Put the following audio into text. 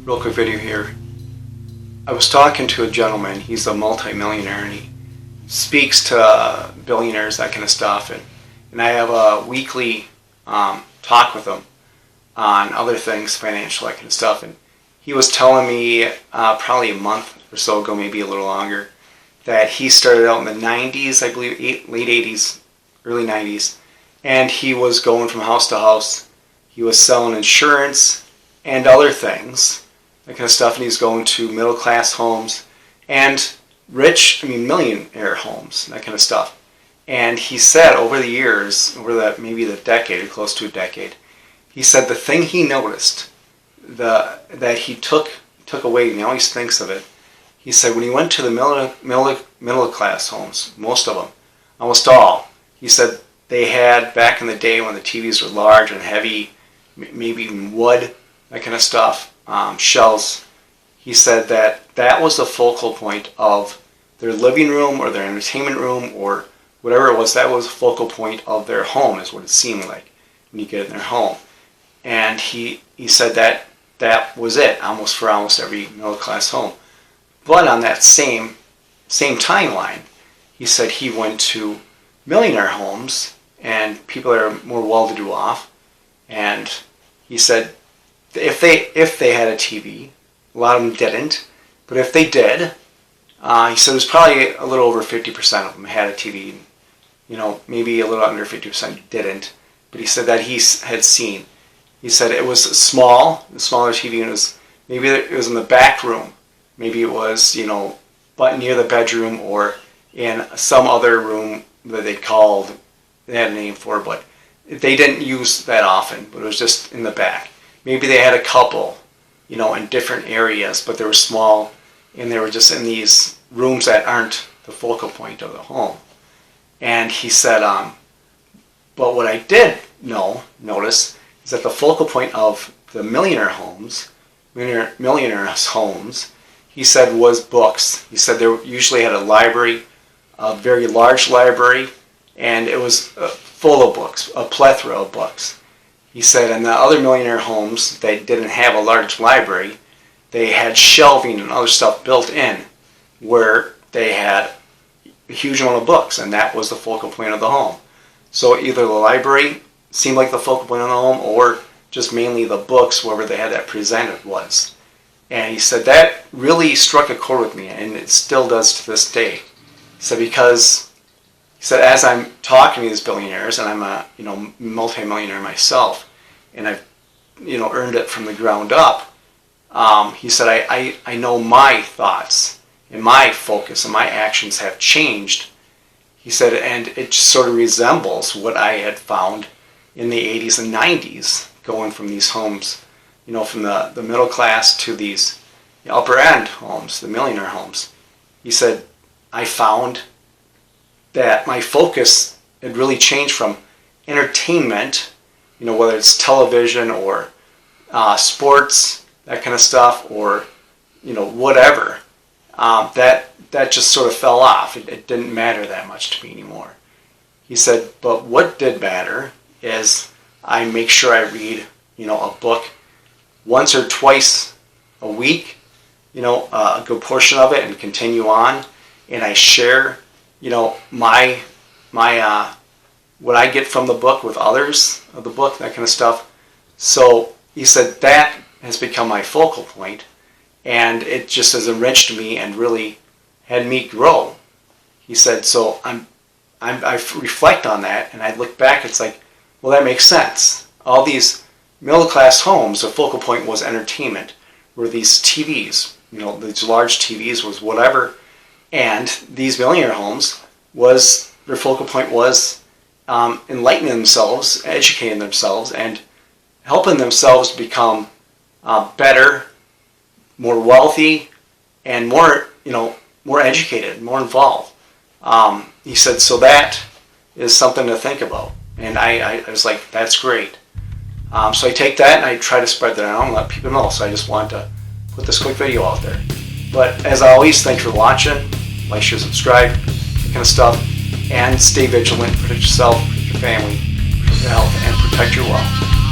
real quick video here. I was talking to a gentleman. He's a multi-millionaire, and he speaks to billionaires, that kind of stuff. And I have a weekly talk with him on other things, financial, that kind of stuff. And he was telling me probably a month or so ago, maybe a little longer, that he started out in the 90s, I believe, late 80s, early 90s. And he was going from house to house. He was selling insurance and other things, that kind of stuff. And he's going to middle-class homes and millionaire homes, that kind of stuff. And he said over the years, maybe the decade, or close to a decade, he said the thing he noticed, that he took away, and he always thinks of it, he said when he went to the middle-class homes, most of them, almost all, he said they had, back in the day when the TVs were large and heavy, maybe even wood, that kind of stuff, shells, he said that was the focal point of their living room or their entertainment room or whatever it was. That was the focal point of their home, is what it seemed like when you get in their home. And he said that was it, for almost every middle-class home. But on that same timeline, he said he went to millionaire homes and people that are more well-to-do off, and he said if they had a TV, a lot of them didn't, but if they did, he said it was probably a little over 50% of them had a TV. Maybe a little under 50% didn't, but he said that he had seen. He said it was a smaller TV, and maybe it was in the back room. Maybe it was, but near the bedroom or in some other room that they had a name for, but they didn't use that often, but it was just in the back. Maybe they had a couple, in different areas, but they were small, and they were just in these rooms that aren't the focal point of the home. And he said, but what I did notice is that the focal point of the millionaires' homes, he said, was books. He said they usually had a library, a very large library, and it was full of books, a plethora of books. He said in the other millionaire homes, they didn't have a large library. They had shelving and other stuff built in where they had a huge amount of books, and that was the focal point of the home. So either the library seemed like the focal point of the home, or just mainly the books, wherever they had that presented was. And he said that really struck a chord with me, and it still does to this day. He said because, he said, as I'm talking to these billionaires, and I'm a multi-millionaire myself, and I've earned it from the ground up, he said I know my thoughts and my focus and my actions have changed. He said, and it sort of resembles what I had found in the 80s and 90s, going from these homes, from the middle class to these upper end homes, the millionaire homes. He said, I found that my focus had really changed from entertainment, whether it's television or sports, that kind of stuff, or whatever. That just sort of fell off. It didn't matter that much to me anymore. He said, but what did matter is I make sure I read, a book once or twice a week, a good portion of it, and continue on, and I share, my what I get from the book with others of the book, that kind of stuff. So he said that has become my focal point, and it just has enriched me and really had me grow. He said, so I reflect on that, and I look back, it's like, well, that makes sense. All these middle-class homes, the focal point was entertainment, where these TVs, these large TVs was whatever, and these millionaire homes their focal point was enlightening themselves, educating themselves, and helping themselves become better, more wealthy, and more educated, more involved. He said, so that is something to think about. And I was like, that's great. So I take that and I try to spread that out and let people know. So I just wanted to put this quick video out there. But as always, thanks for watching. Like, share, subscribe, that kind of stuff. And stay vigilant, protect yourself, protect your family, protect your health, and protect your wealth.